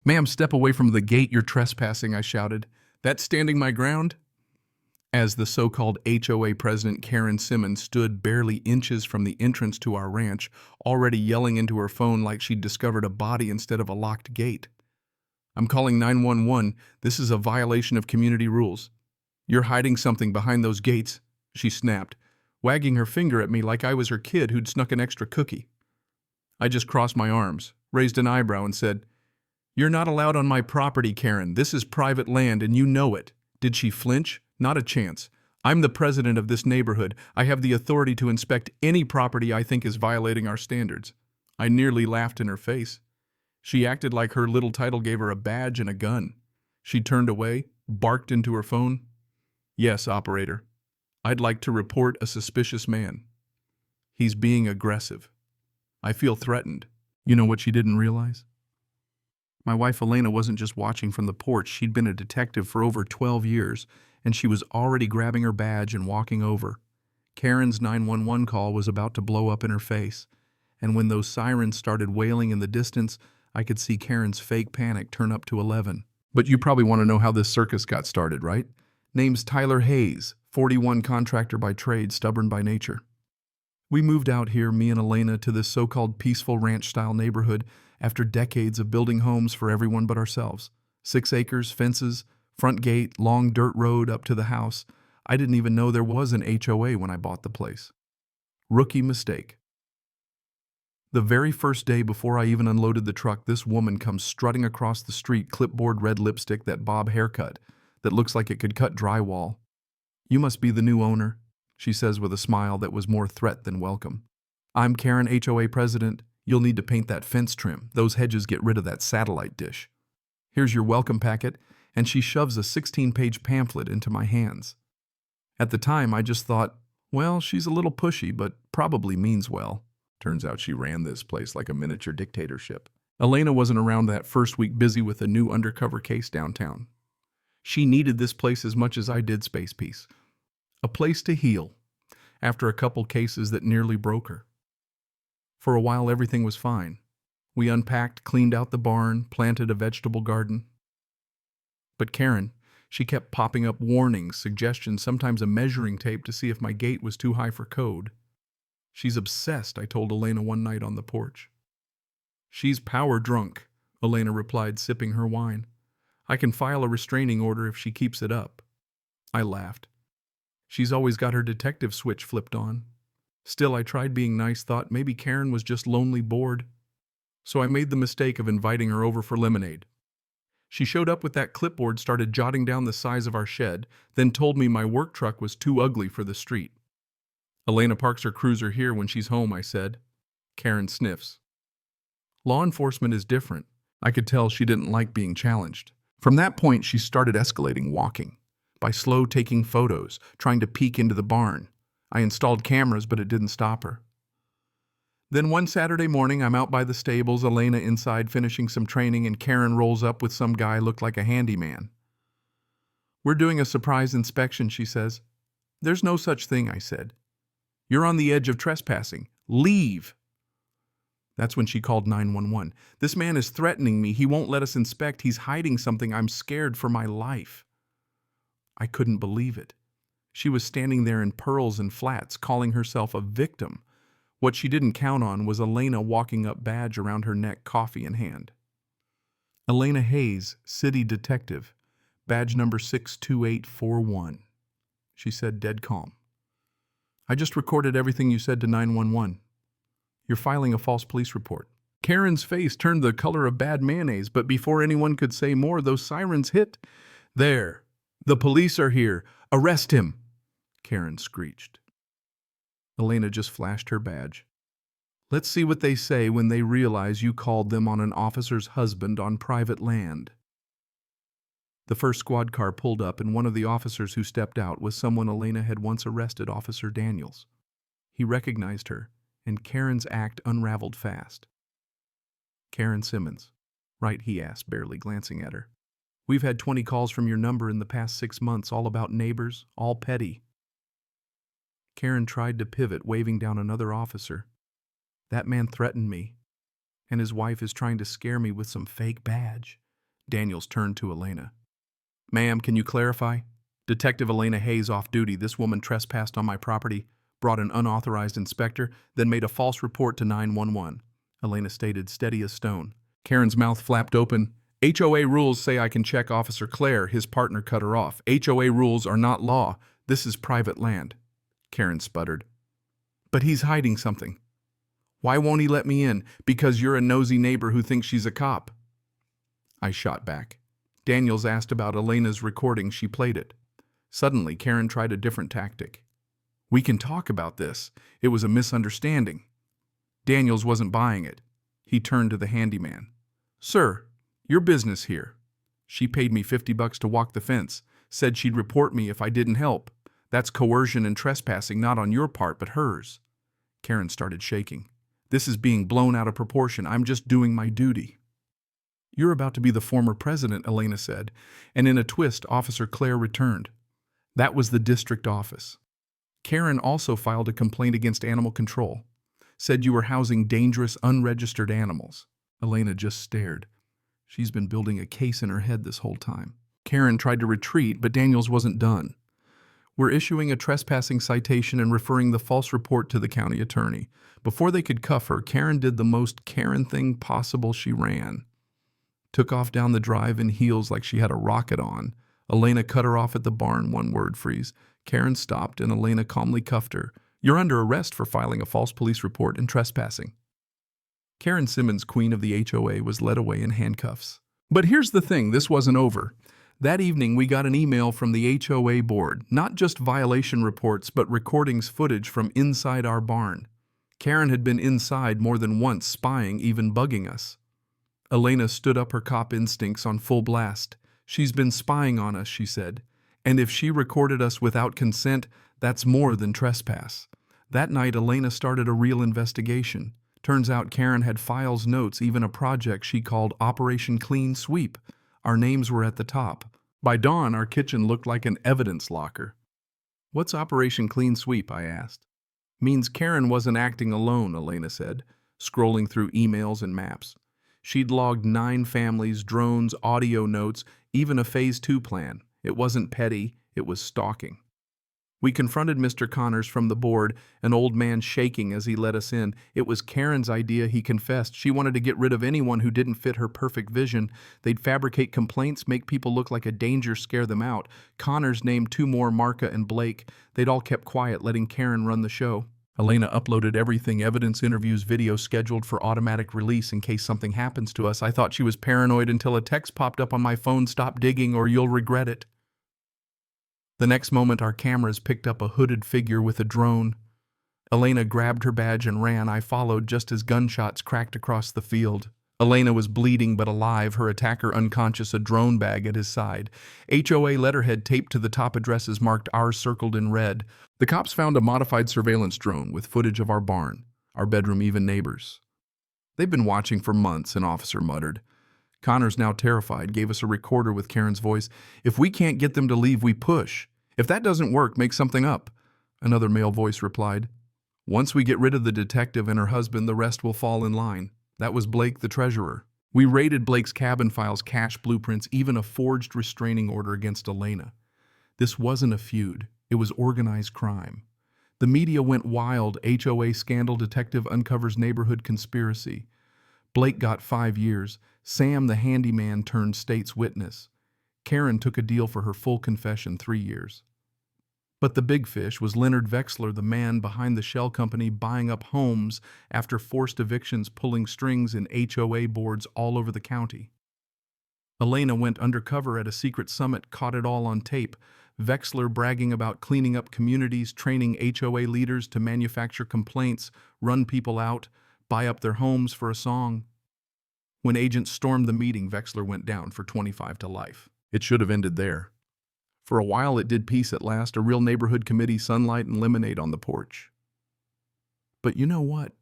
"Ma'am, step away from the gate, you're trespassing," I shouted. "That's standing my ground?" As the so-called HOA president Karen Simmons stood barely inches from the entrance to our ranch, already yelling into her phone like she'd discovered a body instead of a locked gate. "I'm calling 911. This is a violation of community rules. You're hiding something behind those gates," she snapped, wagging her finger at me like I was her kid who'd snuck an extra cookie. I just crossed my arms, raised an eyebrow, and said, "You're not allowed on my property, Karen. This is private land, and you know it." Did she flinch? Not a chance. "I'm the president of this neighborhood. I have the authority to inspect any property I think is violating our standards." I nearly laughed in her face. She acted like her little title gave her a badge and a gun. She turned away, barked into her phone. "Yes, operator. I'd like to report a suspicious man. He's being aggressive. I feel threatened." You know what she didn't realize? My wife Elena wasn't just watching from the porch. She'd been a detective for over 12 years, and she was already grabbing her badge and walking over. Karen's 911 call was about to blow up in her face, and when those sirens started wailing in the distance, I could see Karen's fake panic turn up to 11. But you probably want to know how this circus got started, right? Name's Tyler Hayes, 41, contractor by trade, stubborn by nature. We moved out here, me and Elena, to this so-called peaceful ranch-style neighborhood after decades of building homes for everyone but ourselves. 6 acres, fences, front gate, long dirt road up to the house. I didn't even know there was an HOA when I bought the place. Rookie mistake. The very first day before I even unloaded the truck, this woman comes strutting across the street, clipboard red lipstick, that bob haircut that looks like it could cut drywall. "You must be the new owner," she says with a smile that was more threat than welcome. "I'm Karen, HOA president. You'll need to paint that fence trim. Those hedges get rid of that satellite dish. Here's your welcome packet," and she shoves a 16-page pamphlet into my hands. At the time, I just thought, well, she's a little pushy, but probably means well. Turns out she ran this place like a miniature dictatorship. Elena wasn't around that first week, busy with a new undercover case downtown. She needed this place as much as I did Space Peace. A place to heal, after a couple cases that nearly broke her. For a while, everything was fine. We unpacked, cleaned out the barn, planted a vegetable garden. But Karen, she kept popping up warnings, suggestions, sometimes a measuring tape to see if my gate was too high for code. "She's obsessed," I told Elena one night on the porch. "She's power drunk," Elena replied, sipping her wine. "I can file a restraining order if she keeps it up." I laughed. She's always got her detective switch flipped on. Still, I tried being nice, thought maybe Karen was just lonely, bored. So I made the mistake of inviting her over for lemonade. She showed up with that clipboard, started jotting down the size of our shed, then told me my work truck was too ugly for the street. "Elena parks her cruiser here when she's home," I said. Karen sniffs. Law enforcement is different. I could tell she didn't like being challenged. From that point, she started escalating, walking. By slow taking photos, trying to peek into the barn. I installed cameras, but it didn't stop her. Then one Saturday morning, I'm out by the stables, Elena inside finishing some training, and Karen rolls up with some guy looked like a handyman. "We're doing a surprise inspection," she says. "There's no such thing," I said. "You're on the edge of trespassing. Leave." That's when she called 911. "This man is threatening me. He won't let us inspect. He's hiding something. I'm scared for my life." I couldn't believe it. She was standing there in pearls and flats, calling herself a victim. What she didn't count on was Elena walking up, badge around her neck, coffee in hand. "Elena Hayes, city detective, badge number 62841, she said, dead calm. "I just recorded everything you said to 911. You're filing a false police report." Karen's face turned the color of bad mayonnaise, but before anyone could say more, those sirens hit. "There! The police are here! Arrest him!" Karen screeched. Elena just flashed her badge. "Let's see what they say when they realize you called them on an officer's husband on private land." The first squad car pulled up, and one of the officers who stepped out was someone Elena had once arrested, Officer Daniels. He recognized her, and Karen's act unraveled fast. "Karen Simmons, right?" he asked, barely glancing at her. "We've had 20 calls from your number in the past 6 months, all about neighbors, all petty." Karen tried to pivot, waving down another officer. "That man threatened me, and his wife is trying to scare me with some fake badge. Daniels turned to Elena. Ma'am, can you clarify? Detective Elena Hayes off duty. This woman trespassed on my property, brought an unauthorized inspector, then made a false report to 911. Elena stated, steady as stone. Karen's mouth flapped open. HOA rules say I can check Officer Claire. His partner cut her off. HOA rules are not law. This is private land. Karen sputtered. But he's hiding something. Why won't he let me in? Because you're a nosy neighbor who thinks she's a cop. I shot back. Daniels asked about Elena's recording. She played it. Suddenly, Karen tried a different tactic. We can talk about this. It was a misunderstanding. Daniels wasn't buying it. He turned to the handyman. Sir, your business here. She paid me $50 to walk the fence, said she'd report me if I didn't help. That's coercion and trespassing, not on your part, but hers. Karen started shaking. This is being blown out of proportion. I'm just doing my duty. You're about to be the former president, Elena said, and in a twist, Officer Claire returned. That was the district office. Karen also filed a complaint against animal control. Said you were housing dangerous, unregistered animals. Elena just stared. She's been building a case in her head this whole time. Karen tried to retreat, but Daniels wasn't done. We're issuing a trespassing citation and referring the false report to the county attorney. Before they could cuff her, Karen did the most Karen thing possible. She ran. Took off down the drive in heels like she had a rocket on. Elena cut her off at the barn, one word freeze. Karen stopped and Elena calmly cuffed her. You're under arrest for filing a false police report and trespassing. Karen Simmons, queen of the HOA, was led away in handcuffs. But here's the thing, this wasn't over. That evening we got an email from the HOA board, not just violation reports but recordings footage from inside our barn. Karen had been inside more than once, spying, even bugging us. Elena stood up, her cop instincts on full blast. She's been spying on us, she said. And if she recorded us without consent, that's more than trespass. That night, Elena started a real investigation. Turns out Karen had files, notes, even a project she called Operation Clean Sweep. Our names were at the top. By dawn, our kitchen looked like an evidence locker. What's Operation Clean Sweep? I asked. Means Karen wasn't acting alone, Elena said, scrolling through emails and maps. She'd logged 9 families, drones, audio notes, even a Phase 2 plan. It wasn't petty, it was stalking. We confronted Mr. Connors from the board, an old man shaking as he let us in. It was Karen's idea, he confessed. She wanted to get rid of anyone who didn't fit her perfect vision. They'd fabricate complaints, make people look like a danger, scare them out. Connors named 2 more, Marka and Blake. They'd all kept quiet, letting Karen run the show. Elena uploaded everything, evidence, interviews, videos scheduled for automatic release in case something happens to us. I thought she was paranoid until a text popped up on my phone, stop digging or you'll regret it. The next moment, our cameras picked up a hooded figure with a drone. Elena grabbed her badge and ran. I followed just as gunshots cracked across the field. Elena was bleeding but alive, her attacker unconscious, a drone bag at his side. HOA letterhead taped to the top, addresses marked ours circled in red. The cops found a modified surveillance drone with footage of our barn, our bedroom, even neighbors. They've been watching for months, an officer muttered. Connors, now terrified, gave us a recorder with Karen's voice. If we can't get them to leave, we push. If that doesn't work, make something up. Another male voice replied. Once we get rid of the detective and her husband, the rest will fall in line. That was Blake, the treasurer. We raided Blake's cabin files, cash blueprints, even a forged restraining order against Elena. This wasn't a feud. It was organized crime. The media went wild. HOA scandal, detective uncovers neighborhood conspiracy. Blake got 5 years. Sam, the handyman, turned state's witness. Karen took a deal for her full confession, 3 years. But the big fish was Leonard Vexler, the man behind the shell company buying up homes after forced evictions, pulling strings in HOA boards all over the county. Elena went undercover at a secret summit, caught it all on tape. Vexler bragging about cleaning up communities, training HOA leaders to manufacture complaints, run people out, buy up their homes for a song. When agents stormed the meeting, Vexler went down for 25 to life. It should have ended there. For a while it did peace at last, a real neighborhood committee, sunlight and lemonade on the porch. But you know what?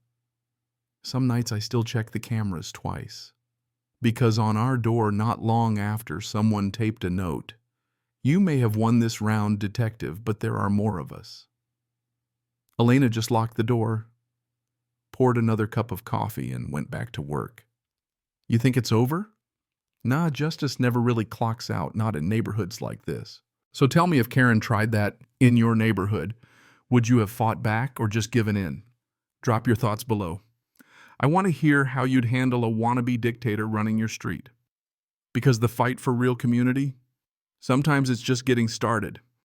Some nights I still check the cameras twice. Because on our door not long after, someone taped a note. You may have won this round, detective, but there are more of us. Elena just locked the door, poured another cup of coffee, and went back to work. You think it's over? Nah, justice never really clocks out, not in neighborhoods like this. So tell me, if Karen tried that in your neighborhood, would you have fought back or just given in? Drop your thoughts below. I want to hear how you'd handle a wannabe dictator running your street. Because the fight for real community, sometimes it's just getting started.